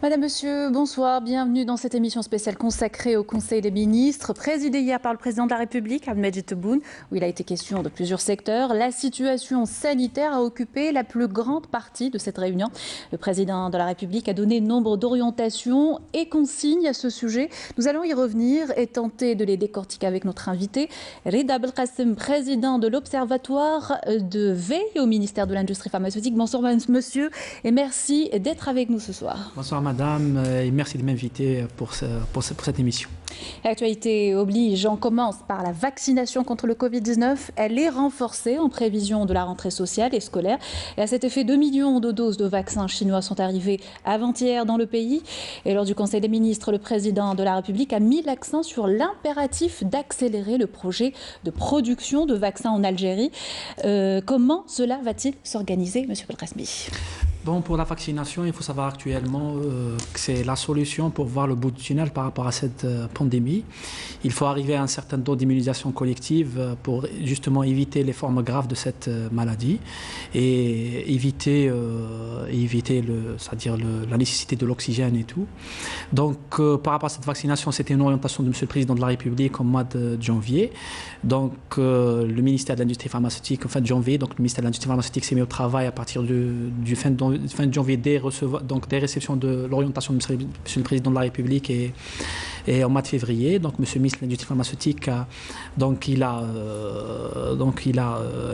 Madame, Monsieur, bonsoir. Bienvenue dans cette émission spéciale consacrée au Conseil des ministres, présidée hier par le président de la République, Abdelmadjid Tebboune, où il a été question de plusieurs secteurs. La situation sanitaire a occupé la plus grande partie de cette réunion. Le président de la République a donné nombre d'orientations et consignes à ce sujet. Nous allons y revenir et tenter de les décortiquer avec notre invité, Rida Belkacem, président de l'Observatoire de veille au ministère de l'Industrie pharmaceutique. Bonsoir, monsieur, et merci d'être avec nous ce soir. Bonsoir, madame, et merci de m'inviter pour cette émission. L'actualité oblige, on commence par la vaccination contre le Covid-19. Elle est renforcée en prévision de la rentrée sociale et scolaire. Et à cet effet, 2 millions de doses de vaccins chinois sont arrivées avant-hier dans le pays. Et lors du Conseil des ministres, le président de la République a mis l'accent sur l'impératif d'accélérer le projet de production de vaccins en Algérie. Comment cela va-t-il s'organiser, monsieur Belkacem? Bon, pour la vaccination, il faut savoir actuellement que c'est la solution pour voir le bout du tunnel par rapport à cette pandémie. Il faut arriver à un certain taux d'immunisation collective pour justement éviter les formes graves de cette maladie et éviter la nécessité de l'oxygène et tout. Donc, par rapport à cette vaccination, c'était une orientation de M. le Président de la République au mois de janvier. Donc, le ministère de l'Industrie pharmaceutique, en fin de janvier, donc le ministère de l'Industrie pharmaceutique s'est mis au travail à partir du fin de janvier, des réceptions de l'orientation de M. le Président de la République et en mois de février. Donc, M. le ministre de l'Industrie pharmaceutique a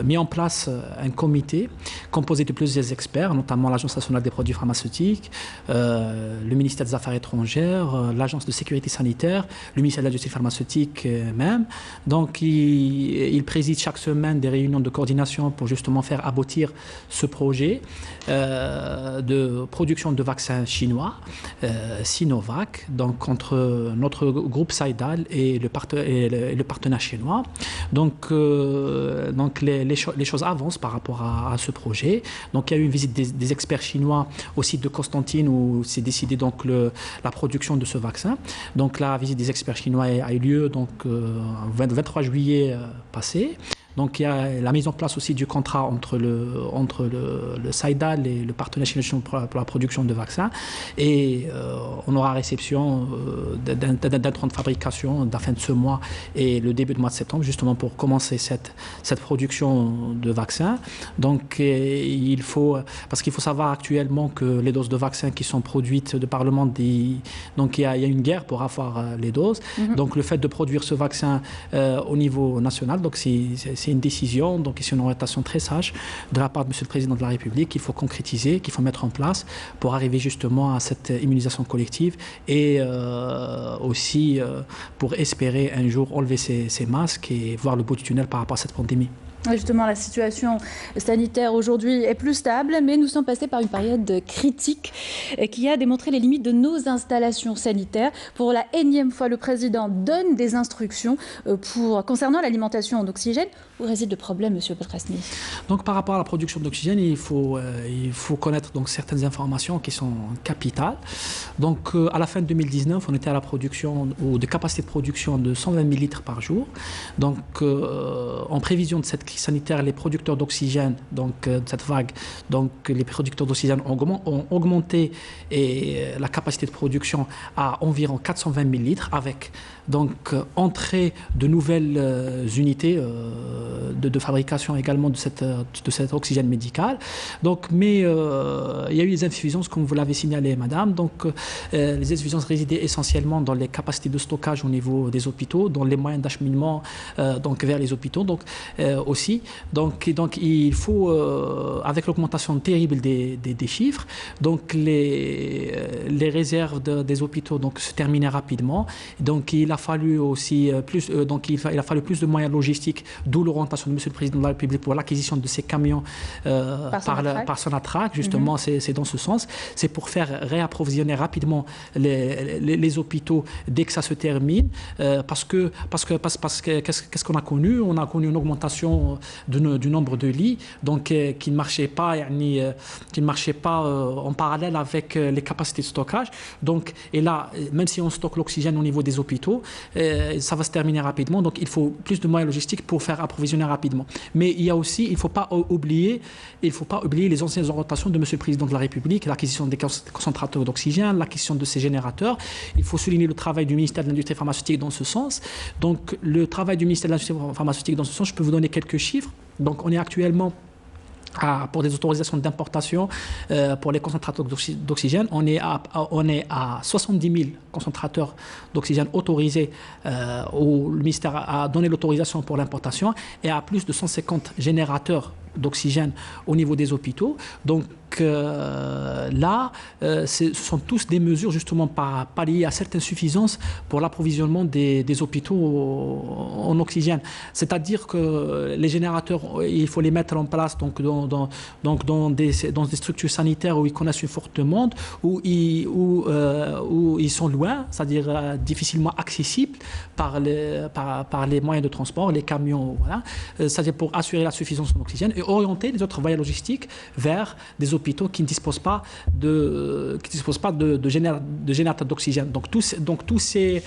mis en place un comité composé de plusieurs experts, notamment l'Agence nationale des produits pharmaceutiques, le ministère des Affaires étrangères, l'Agence de sécurité sanitaire, le ministère de l'Industrie pharmaceutique même. Donc, il préside chaque semaine des réunions de coordination pour justement faire aboutir ce projet de production de vaccins chinois, Sinovac, donc entre notre groupe Saïdal et le partenaire chinois. Donc les choses avancent par rapport à ce projet. Donc il y a eu une visite des experts chinois au site de Constantine où s'est décidé donc la production de ce vaccin. Donc la visite des experts chinois a eu lieu donc le 23 juillet passé. Donc il y a la mise en place aussi du contrat entre le Saïdal et le partenaire chinois pour la production de vaccins. Et on aura réception d'un train de fabrication à la fin de ce mois et le début du mois de septembre, justement pour commencer cette production de vaccins. Donc parce qu'il faut savoir actuellement que les doses de vaccins qui sont produites de par le monde, donc il y a une guerre pour avoir les doses. Donc le fait de produire ce vaccin au niveau national, donc c'est une décision, donc c'est une orientation très sage de la part de M. le Président de la République qu'il faut concrétiser, qu'il faut mettre en place pour arriver justement à cette immunisation collective et aussi pour espérer un jour enlever ces masques et voir le bout du tunnel par rapport à cette pandémie. Justement, la situation sanitaire aujourd'hui est plus stable, mais nous sommes passés par une période critique qui a démontré les limites de nos installations sanitaires. Pour la énième fois, le président donne des instructions concernant l'alimentation en oxygène. Où réside le problème, monsieur Belkacem? Donc, par rapport à la production d'oxygène, il faut connaître donc certaines informations qui sont capitales. Donc, à la fin de 2019, on était à la production ou de capacité de production de 120 000 litres par jour. Donc, en prévision de cette crise sanitaire, les producteurs d'oxygène, donc de cette vague, donc les producteurs d'oxygène ont augmenté et la capacité de production à environ 420 000 litres avec donc entrée de nouvelles unités de fabrication également de cet oxygène médical. Donc, mais il y a eu des insuffisances, comme vous l'avez signalé, madame. Donc, les insuffisances résidaient essentiellement dans les capacités de stockage au niveau des hôpitaux, dans les moyens d'acheminement donc vers les hôpitaux, donc aussi. Donc il faut, avec l'augmentation terrible des chiffres, donc les réserves des hôpitaux donc se terminaient rapidement. Donc, il a fallu aussi plus, il a fallu plus de moyens logistiques, d'où l'orientation orientations de M. le Président de la République pour l'acquisition de ces camions par Sonatrach, justement, c'est dans ce sens. C'est pour faire réapprovisionner rapidement les hôpitaux dès que ça se termine. Parce que qu'est-ce qu'on a connu? On a connu une augmentation du nombre de lits, donc qui ne marchait pas, en parallèle avec les capacités de stockage. Donc, et là, même si on stocke l'oxygène au niveau des hôpitaux, ça va se terminer rapidement. Donc, il faut plus de moyens logistiques pour faire approvisionner rapidement. Mais il y a aussi, il ne faut pas oublier les anciennes orientations de M. le Président de la République, l'acquisition des concentrateurs d'oxygène, l'acquisition de ces générateurs. Il faut souligner le travail du ministère de l'Industrie pharmaceutique dans ce sens. Donc, le travail du ministère de l'Industrie pharmaceutique dans ce sens, je peux vous donner quelques chiffres. Donc, on est actuellement pour des autorisations d'importation pour les concentrateurs d'oxygène, on est à 70 000 concentrateurs d'oxygène autorisés où le ministère a donné l'autorisation pour l'importation et à plus de 150 générateurs d'oxygène au niveau des hôpitaux. Donc là, ce sont tous des mesures justement liées à certaines suffisances pour l'approvisionnement des hôpitaux en oxygène. C'est-à-dire que les générateurs, il faut les mettre en place dans des structures sanitaires où ils connaissent une forte demande, où ils sont loin, c'est-à-dire difficilement accessibles par les moyens de transport, les camions, voilà. C'est-à-dire pour assurer la suffisance en oxygène et orienter les autres voies logistiques vers des hôpitaux qui ne disposent pas de générateurs d'oxygène. Donc tous ces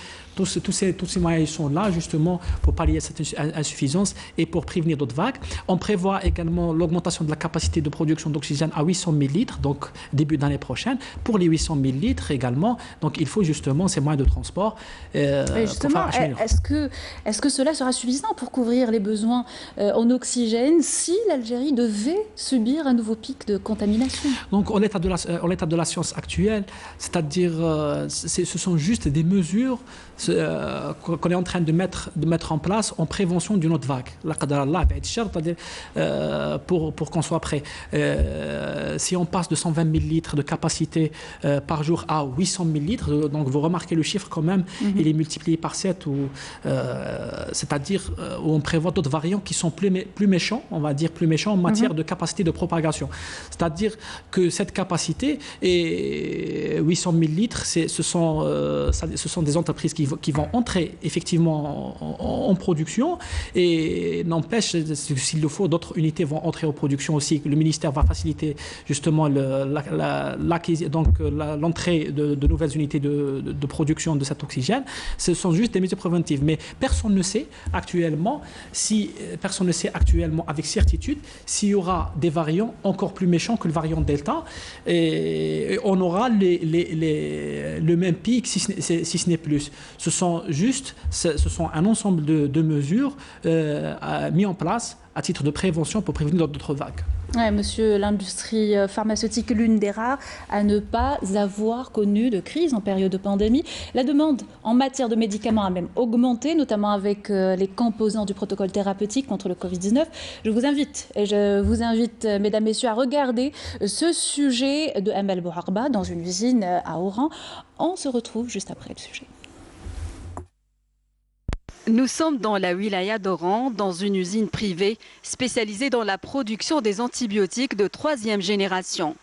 moyens sont là justement pour pallier cette insuffisance et pour prévenir d'autres vagues. On prévoit également l'augmentation de la capacité de production d'oxygène à 800 000 litres, donc début d'année prochaine. Pour les 800 000 litres également, donc il faut justement ces moyens de transport. Justement, est-ce que cela sera suffisant pour couvrir les besoins en oxygène si l'Algérie devait subir un nouveau pic de contamination? Donc, en l'état de la science actuelle, c'est-à-dire, ce sont juste des mesures qu'on est en train de mettre en place en prévention d'une autre vague. C'est-à-dire, pour qu'on soit prêt. Si on passe de 120 000 litres de capacité par jour à 800 000 litres, donc vous remarquez le chiffre quand même, il est multiplié par 7, c'est-à-dire où on prévoit d'autres variants qui sont plus méchants, on va dire plus méchants en matière de capacité de propagation. C'est-à-dire que cette capacité, et 800 000 litres, ce sont des entreprises qui vont entrer effectivement en production et n'empêche, s'il le faut, d'autres unités vont entrer en production aussi. Le ministère va faciliter justement l'entrée de nouvelles unités de production de cet oxygène. Ce sont juste des mesures préventives. Mais personne ne sait actuellement avec certitude s'il y aura des variants encore plus méchants que le variant Delta et on aura le même pic si ce n'est plus. Ce sont un ensemble de mesures mises en place à titre de prévention pour prévenir d'autres vagues. Ouais, monsieur, l'industrie pharmaceutique est l'une des rares à ne pas avoir connu de crise en période de pandémie. La demande en matière de médicaments a même augmenté, notamment avec les composants du protocole thérapeutique contre le Covid-19. Je vous invite, mesdames, messieurs, à regarder ce sujet de Amel Bouharba dans une usine à Oran. On se retrouve juste après le sujet. Nous sommes dans la wilaya d'Oran, dans une usine privée spécialisée dans la production des antibiotiques de 3e génération.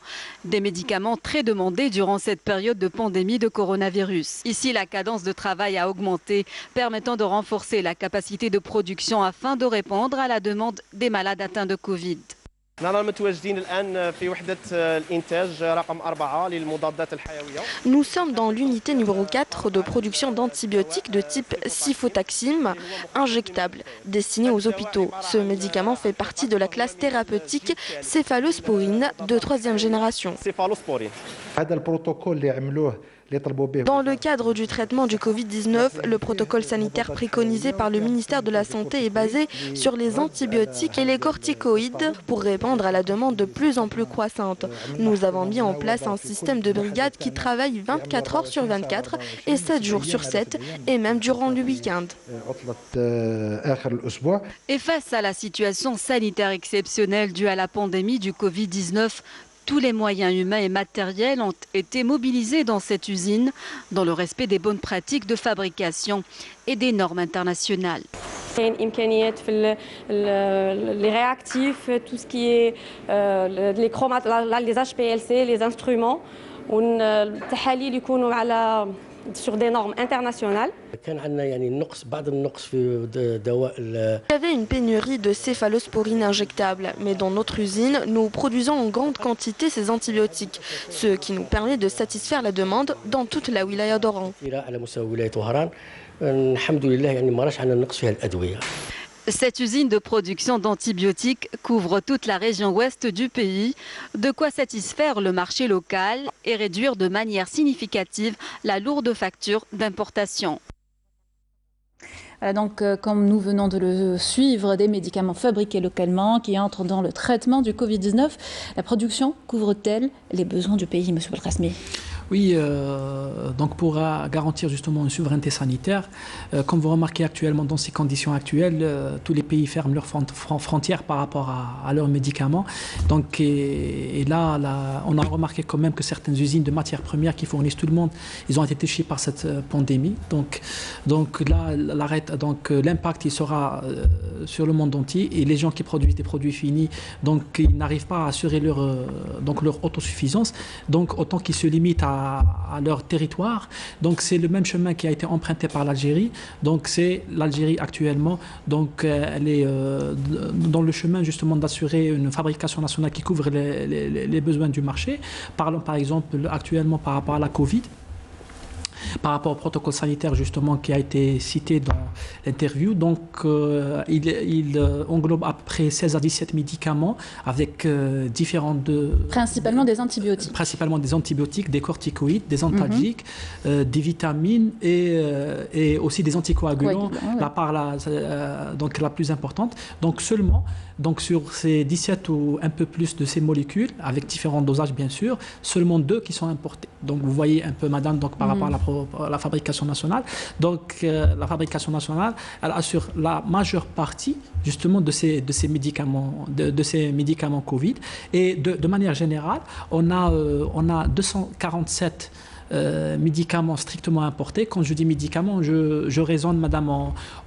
Des médicaments très demandés durant cette période de pandémie de coronavirus. Ici, la cadence de travail a augmenté, permettant de renforcer la capacité de production afin de répondre à la demande des malades atteints de Covid. Nous sommes dans l'unité numéro 4 de production d'antibiotiques de type Cifotaxime injectable, destiné aux hôpitaux. Ce médicament fait partie de la classe thérapeutique céphalosporine de 3e génération. Dans le cadre du traitement du Covid-19, le protocole sanitaire préconisé par le ministère de la Santé est basé sur les antibiotiques et les corticoïdes pour répondre à la demande de plus en plus croissante. Nous avons mis en place un système de brigade qui travaille 24 heures sur 24 et 7 jours sur 7 et même durant le week-end. Et face à la situation sanitaire exceptionnelle due à la pandémie du Covid-19, tous les moyens humains et matériels ont été mobilisés dans cette usine, dans le respect des bonnes pratiques de fabrication et des normes internationales. Les réactifs, tout ce qui est les HPLC, les instruments, sur des normes internationales. Il y avait une pénurie de céphalosporine injectable, mais dans notre usine, nous produisons en grande quantité ces antibiotiques, ce qui nous permet de satisfaire la demande dans toute la wilaya d'Oran. Cette usine de production d'antibiotiques couvre toute la région ouest du pays, de quoi satisfaire le marché local et réduire de manière significative la lourde facture d'importation. Donc, comme nous venons de le suivre, des médicaments fabriqués localement qui entrent dans le traitement du Covid-19, la production couvre-t-elle les besoins du pays, M. Belkacemi? Oui, donc pour garantir justement une souveraineté sanitaire, comme vous remarquez actuellement dans ces conditions actuelles, tous les pays ferment leurs frontières par rapport à leurs médicaments. Donc, et là, on a remarqué quand même que certaines usines de matières premières qui fournissent tout le monde, ils ont été touchés par cette pandémie. Donc là, l'impact il sera sur le monde entier et les gens qui produisent des produits finis, donc ils n'arrivent pas à assurer leur autosuffisance. Donc autant qu'ils se limitent à leur territoire. Donc c'est le même chemin qui a été emprunté par l'Algérie. Donc c'est l'Algérie actuellement, donc elle est dans le chemin justement d'assurer une fabrication nationale qui couvre les besoins du marché. Parlons par exemple actuellement par rapport à la Covid. Par rapport au protocole sanitaire justement qui a été cité dans l'interview, donc il englobe à peu près 16 à 17 médicaments avec différentes... Principalement des antibiotiques. Principalement des antibiotiques, des corticoïdes, des antalgiques, des vitamines et aussi des anticoagulants, donc la plus importante. Donc seulement, donc sur ces 17 ou un peu plus de ces molécules, avec différents dosages bien sûr, seulement 2 qui sont importés. Donc vous voyez un peu madame, donc par rapport à la fabrication nationale. Donc la fabrication nationale, elle assure la majeure partie justement de ces médicaments, de ces médicaments Covid. Et de manière générale, on a 247 médicaments strictement importés. Quand je dis médicaments, je raisonne, madame,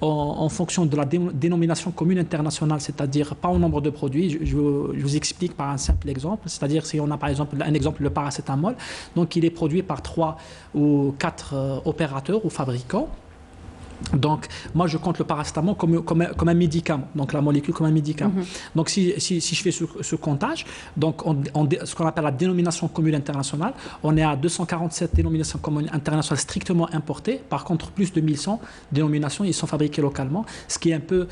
en fonction de la dénomination commune internationale, c'est-à-dire pas au nombre de produits. Je vous explique par un simple exemple. C'est-à-dire si on a par exemple un exemple, le paracétamol, donc il est produit par 3 ou 4 opérateurs ou fabricants. Donc, moi, je compte le paracétamol comme un médicament, donc la molécule comme un médicament. Donc, si je fais ce comptage, donc ce qu'on appelle la dénomination commune internationale, on est à 247 dénominations communes internationales strictement importées. Par contre, plus de 1100 dénominations, ils sont fabriqués localement, ce qui est un peu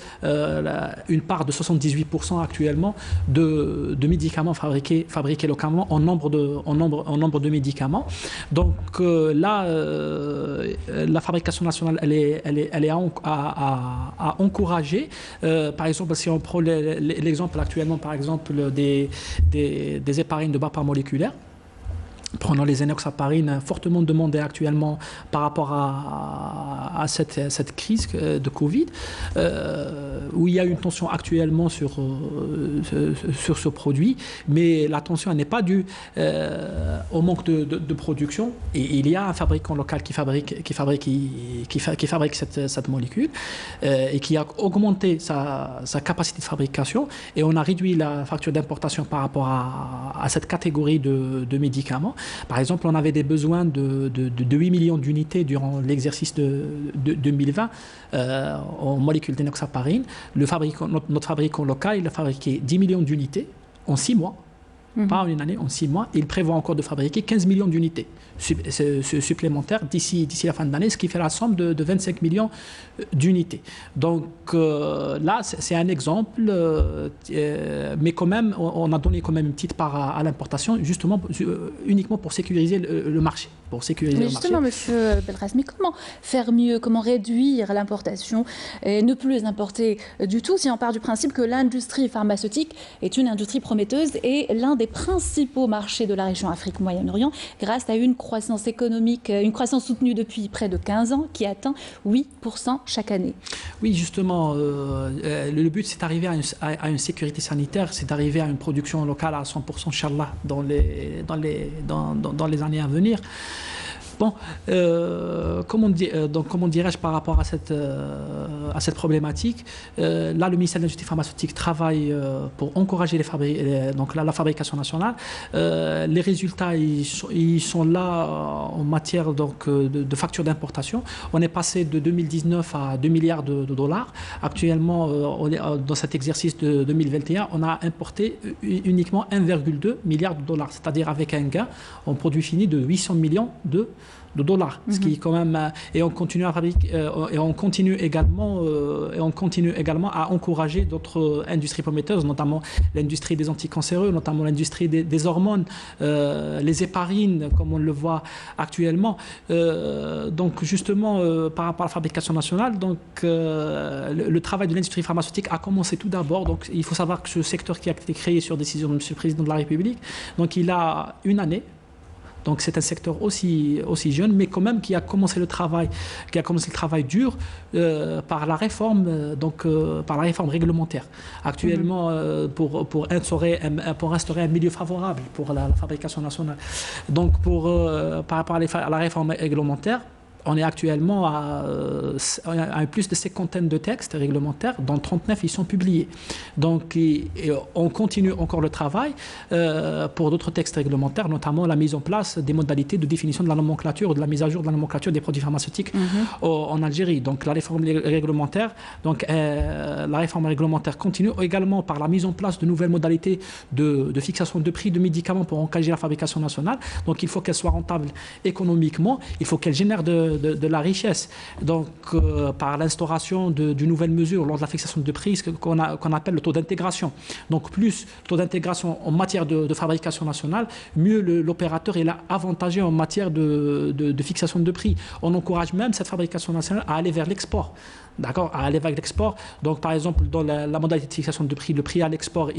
une part de 78% actuellement de médicaments fabriqués localement en nombre de médicaments. Donc, là, la fabrication nationale, elle est à encourager. Par exemple, si on prend l'exemple actuellement, par exemple, des héparines de bas part moléculaire, prenons les enoxaparines, fortement demandées actuellement par rapport à cette crise de Covid, où il y a une tension actuellement sur ce produit, mais la tension n'est pas due au manque de production. Et il y a un fabricant local qui fabrique cette molécule et qui a augmenté sa capacité de fabrication, et on a réduit la facture d'importation par rapport à cette catégorie de médicaments. Par exemple, on avait des besoins de 8 millions d'unités durant l'exercice de 2020 en molécules d'enoxaparine. Notre fabricant local, il a fabriqué 10 millions d'unités en 6 mois. Pas en une année, en 6 mois. Il prévoit encore de fabriquer 15 millions d'unités supplémentaires d'ici la fin de l'année, ce qui fait la somme de 25 millions d'unités. Donc là, c'est un exemple, mais quand même, on a donné quand même une petite part à l'importation, justement, uniquement pour sécuriser le marché. Mais justement, Monsieur Belkacemi, comment faire mieux, comment réduire l'importation et ne plus les importer du tout, si on part du principe que l'industrie pharmaceutique est une industrie prometteuse et l'un des principaux marchés de la région Afrique-Moyen-Orient, grâce à une croissance économique, une croissance soutenue depuis près de 15 ans, qui atteint 8% chaque année. Oui, justement, le but, c'est d'arriver à une sécurité sanitaire, c'est d'arriver à une production locale à 100%, Inch'Allah, dans les années à venir. Bon, comment dirais-je par rapport à cette problématique, là, le ministère de l'Industrie pharmaceutique travaille pour encourager la fabrication nationale. Les résultats, ils sont là en matière de factures d'importation. On est passé de 2019 à 2 milliards de dollars. Actuellement, dans cet exercice de 2021, on a importé uniquement 1,2 milliard de dollars, c'est-à-dire avec un gain en produit fini de 800 millions de dollars, ce qui est quand même et on continue à fabriquer et on continue également à encourager d'autres industries prometteuses, notamment l'industrie des anticancéreux, notamment l'industrie des hormones, les héparines comme on le voit actuellement. Donc justement par rapport à la fabrication nationale, donc le travail de l'industrie pharmaceutique a commencé tout d'abord. Donc il faut savoir que ce secteur qui a été créé sur décision de M. le Président de la République, donc il a une année. Donc c'est un secteur aussi jeune, mais quand même qui a commencé le travail dur par la réforme réglementaire. Actuellement, pour instaurer un milieu favorable pour la fabrication nationale. Donc par rapport à la réforme réglementaire, on est actuellement à plus de 50 de textes réglementaires, dont 39 ils sont publiés. Donc on continue encore le travail pour d'autres textes réglementaires, notamment la mise en place des modalités de définition de la nomenclature ou de la mise à jour de la nomenclature des produits pharmaceutiques en Algérie. Donc la réforme réglementaire, continue également par la mise en place de nouvelles modalités de fixation de prix de médicaments pour encourager la fabrication nationale. Donc il faut qu'elle soit rentable économiquement, il faut qu'elle génère de la richesse, donc par l'instauration d'une nouvelle mesure lors de la fixation de prix qu'on appelle le taux d'intégration. Donc plus le taux d'intégration en matière de fabrication nationale, mieux l'opérateur est avantagé en matière de fixation de prix. On encourage même cette fabrication nationale à aller vers l'export. D'accord, à aller vers l'export. Donc, par exemple, dans la modalité de fixation de prix, le prix à l'export,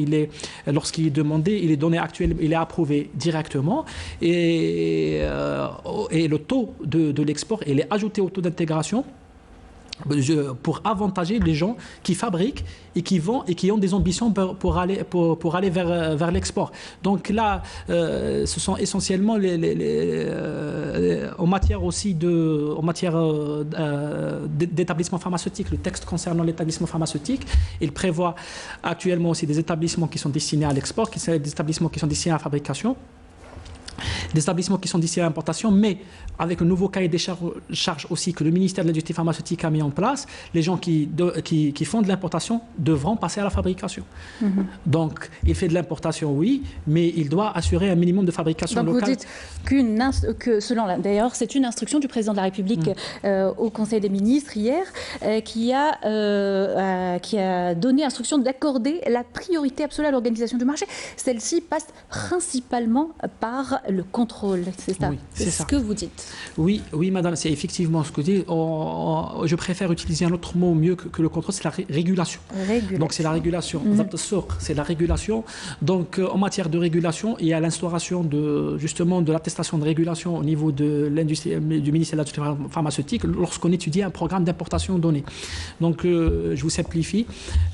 lorsqu'il est demandé, il est donné actuellement, il est approuvé directement, et le taux de l'export, il est ajouté au taux d'intégration pour avantager les gens qui fabriquent et qui ont des ambitions pour aller vers l'export. Donc là, ce sont essentiellement en matière d'établissements pharmaceutiques. Le texte concernant l'établissement pharmaceutique, il prévoit actuellement aussi des établissements qui sont destinés à l'export, des établissements qui sont destinés à la fabrication, des établissements qui sont destinés à l'importation, mais avec un nouveau cahier des charges aussi que le ministère de l'Industrie pharmaceutique a mis en place, les gens qui font de l'importation devront passer à la fabrication. Donc, il fait de l'importation, oui, mais il doit assurer un minimum de fabrication locale. Donc vous dites d'ailleurs, c'est une instruction du président de la République au Conseil des ministres hier, qui a donné instruction d'accorder la priorité absolue à l'organisation du marché. Celle-ci passe principalement par le contrôle, c'est ça? Oui, c'est ce que vous dites. Oui, madame, c'est effectivement ce que je dis. Je préfère utiliser un autre mot mieux que le contrôle, c'est la régulation. Donc c'est la régulation. C'est la régulation. Donc en matière de régulation, il y a l'instauration de l'attestation de régulation au niveau de l'industrie, du ministère de l'Industrie pharmaceutique lorsqu'on étudie un programme d'importation donné. Donc je vous simplifie.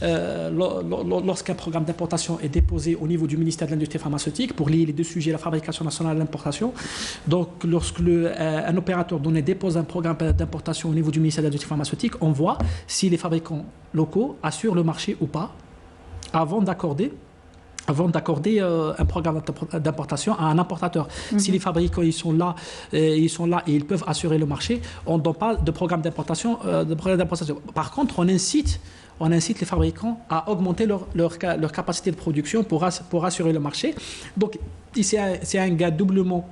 Lorsqu'un programme d'importation est déposé au niveau du ministère de l'Industrie pharmaceutique pour lier les deux sujets, la fabrication nationale et l'importation, donc lorsque un opérateur donné dépose un programme d'importation au niveau du ministère de l'Industrie pharmaceutique, on voit si les fabricants locaux assurent le marché ou pas avant d'accorder un programme d'importation à un importateur. Si les fabricants ils sont là et ils peuvent assurer le marché, on ne donne pas de programme d'importation. Par contre, on incite les fabricants à augmenter leur capacité de production pour assurer le marché. Donc, c'est un gain doublement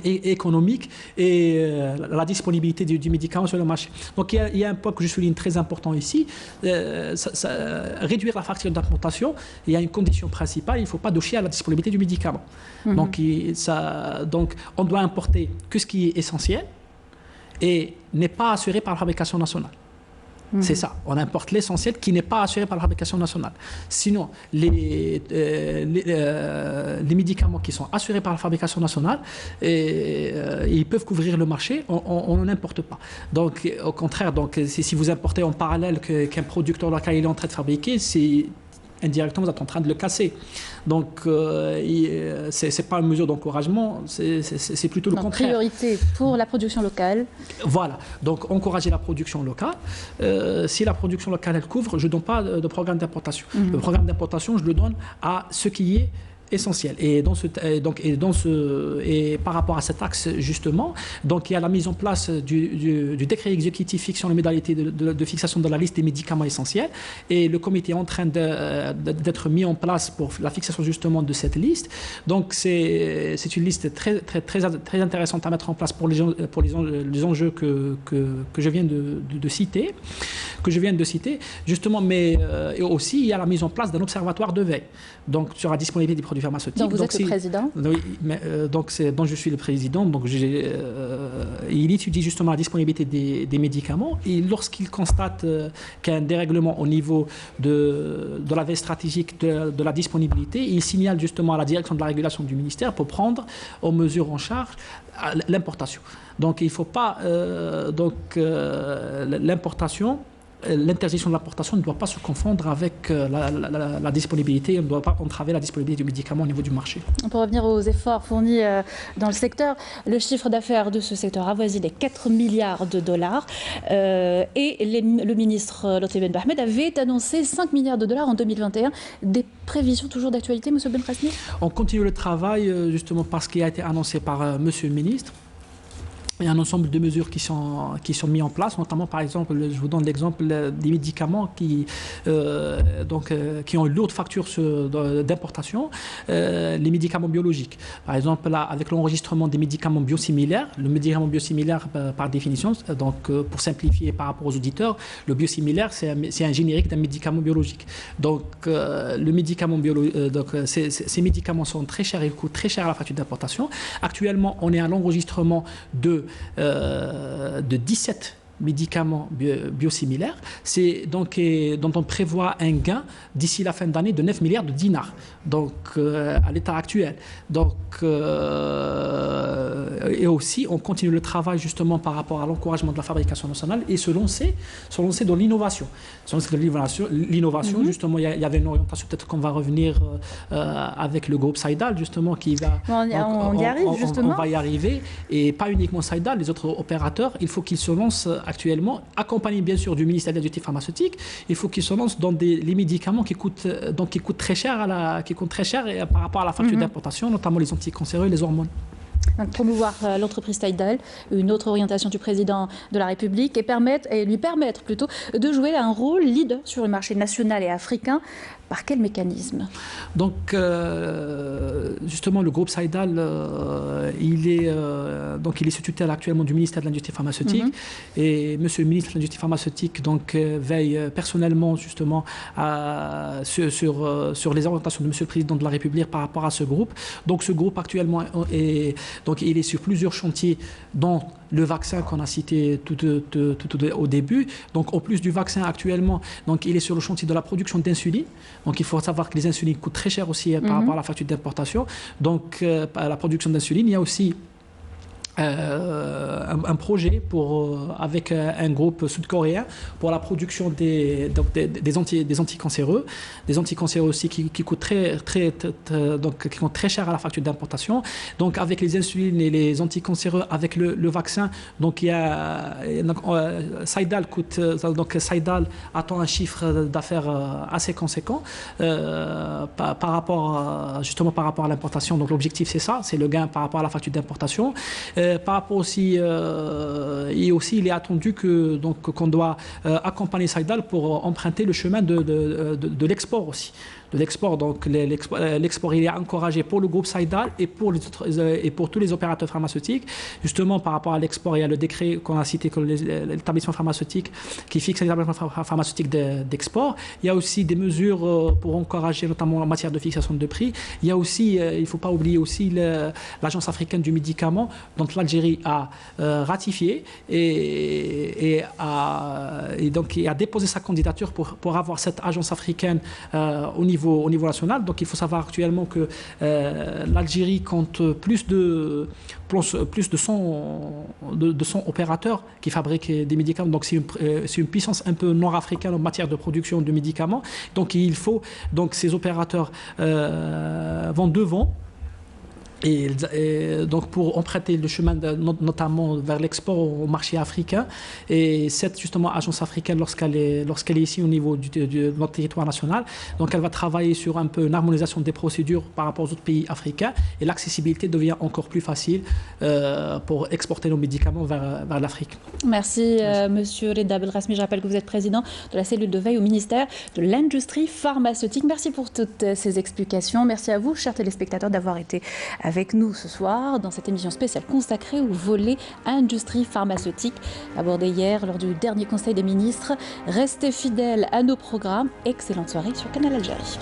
économique et la disponibilité du médicament sur le marché. Donc il y a un point que je souligne très important ici, réduire la facture d'importation. Il y a une condition principale, il ne faut pas toucher à la disponibilité du médicament. Donc on doit importer que ce qui est essentiel et n'est pas assuré par la fabrication nationale. C'est ça, on importe l'essentiel qui n'est pas assuré par la fabrication nationale. Sinon, les médicaments qui sont assurés par la fabrication nationale, ils peuvent couvrir le marché, on n'en importe pas. Donc, au contraire, si vous importez en parallèle qu'un producteur local est en train de fabriquer, indirectement, vous êtes en train de le casser. Donc, ce n'est pas une mesure d'encouragement, c'est plutôt le contraire. Priorité pour la production locale. Voilà, donc encourager la production locale. Si la production locale, elle couvre, je ne donne pas de programme d'importation. Le programme d'importation, je le donne à ce qui est essentiel. Et par rapport à cet axe, justement, donc il y a la mise en place du décret exécutif fixant les modalités de fixation de la liste des médicaments essentiels. Et le comité est en train d'être mis en place pour la fixation, justement, de cette liste. Donc, c'est une liste très intéressante à mettre en place pour les enjeux que je viens de citer. Justement, mais et aussi, il y a la mise en place d'un observatoire de veille. Donc, sur la disponibilité des produits pharmaceutiques. Donc vous êtes le président. Oui, donc je suis le président. Donc il étudie justement la disponibilité des médicaments et lorsqu'il constate qu'il y a un dérèglement au niveau de la veille stratégique de la disponibilité, il signale justement à la direction de la régulation du ministère pour prendre aux mesures en charge l'importation. Donc il ne faut pas l'interdiction de l'importation ne doit pas se confondre avec la disponibilité, on ne doit pas entraver la disponibilité du médicament au niveau du marché. Pour revenir aux efforts fournis dans le secteur, le chiffre d'affaires de ce secteur avoisine les 4 milliards de dollars et le ministre Lotfi Ben Mohamed avait annoncé 5 milliards de dollars en 2021. Des prévisions toujours d'actualité, M. Ben Krasmi? On continue le travail justement parce qu'il a été annoncé par M. le ministre. Il y a un ensemble de mesures qui sont mises en place, notamment par exemple, je vous donne l'exemple des médicaments qui ont une lourde facture d'importation, les médicaments biologiques. Par exemple, là, avec l'enregistrement des médicaments biosimilaires, le médicament biosimilaire par définition, donc pour simplifier par rapport aux auditeurs, le biosimilaire c'est un générique d'un médicament biologique. Donc le médicament ces médicaments sont très chers, ils coûtent très cher à la facture d'importation. Actuellement, on est à l'enregistrement de 17 médicaments biosimilaires, dont on prévoit un gain d'ici la fin d'année de 9 milliards de dinars, donc à l'état actuel. Donc, et aussi, on continue le travail justement par rapport à l'encouragement de la fabrication nationale et se lancer dans l'innovation. L'innovation, justement, il y avait une orientation, peut-être qu'on va revenir avec le groupe Saïdal, justement, qui va... On y arrive, justement. On va y arriver, et pas uniquement Saïdal, les autres opérateurs, il faut qu'ils se lancent actuellement, accompagné bien sûr du ministère de l'Industrie pharmaceutique, il faut qu'ils se lancent dans les médicaments qui coûtent très cher par rapport à la facture d'importation, notamment les anticancéreux et les hormones. Donc, promouvoir l'entreprise Saïdal, une autre orientation du président de la République, et lui permettre plutôt de jouer un rôle leader sur le marché national et africain. Par quel mécanisme? Donc, justement, le groupe Saïdal, il est sous tutelle actuellement du ministère de l'Industrie pharmaceutique. Et Monsieur le ministre de l'Industrie pharmaceutique veille personnellement justement sur les orientations de Monsieur le Président de la République par rapport à ce groupe. Donc, ce groupe actuellement il est sur plusieurs chantiers, dont le vaccin qu'on a cité tout au début. Donc, en plus du vaccin actuellement, il est sur le chantier de la production d'insuline. Donc, il faut savoir que les insulines coûtent très cher aussi par rapport à la facture d'importation. Donc, à la production d'insuline, il y a aussi un projet avec un groupe sud-coréen pour la production des anticancéreux. Des anticancéreux aussi qui coûtent qui coûtent très cher à la facture d'importation. Donc avec les insulines et les anticancéreux, avec le vaccin, donc il y a Saïdal attend un chiffre d'affaires assez conséquent par rapport à l'importation. Donc l'objectif c'est ça, c'est le gain par rapport à la facture d'importation. Par rapport aussi, il est attendu qu'on doit accompagner Saïdal pour emprunter le chemin de l'export aussi. Donc l'export il est encouragé pour le groupe Saïdal et pour tous les opérateurs pharmaceutiques. Justement par rapport à l'export, il y a le décret qu'on a cité comme l'établissement pharmaceutique qui fixe les établissements pharmaceutiques d'export. Il y a aussi des mesures pour encourager, notamment en matière de fixation de prix. Il y a aussi, il ne faut pas oublier aussi l'Agence africaine du médicament, dont quand l'Algérie a ratifié et a déposé sa candidature pour avoir cette agence africaine au niveau national. Donc il faut savoir actuellement que l'Algérie compte plus de 100 opérateurs qui fabriquent des médicaments. Donc c'est une puissance un peu nord-africaine en matière de production de médicaments. Donc ces opérateurs vont devant. Et donc pour emprunter le chemin notamment vers l'export au marché africain. Et cette justement agence africaine, lorsqu'elle est ici au niveau de notre territoire national, donc elle va travailler sur un peu une harmonisation des procédures par rapport aux autres pays africains, et l'accessibilité devient encore plus facile pour exporter nos médicaments vers l'Afrique. Merci Monsieur Reda Belrasmi. Je rappelle que vous êtes président de la cellule de veille au ministère de l'Industrie pharmaceutique. Merci pour toutes ces explications. Merci à vous, chers téléspectateurs, d'avoir été avec nous ce soir dans cette émission spéciale consacrée au volet industrie pharmaceutique abordé hier lors du dernier Conseil des ministres. Restez fidèles à nos programmes. Excellente soirée sur Canal Algérie.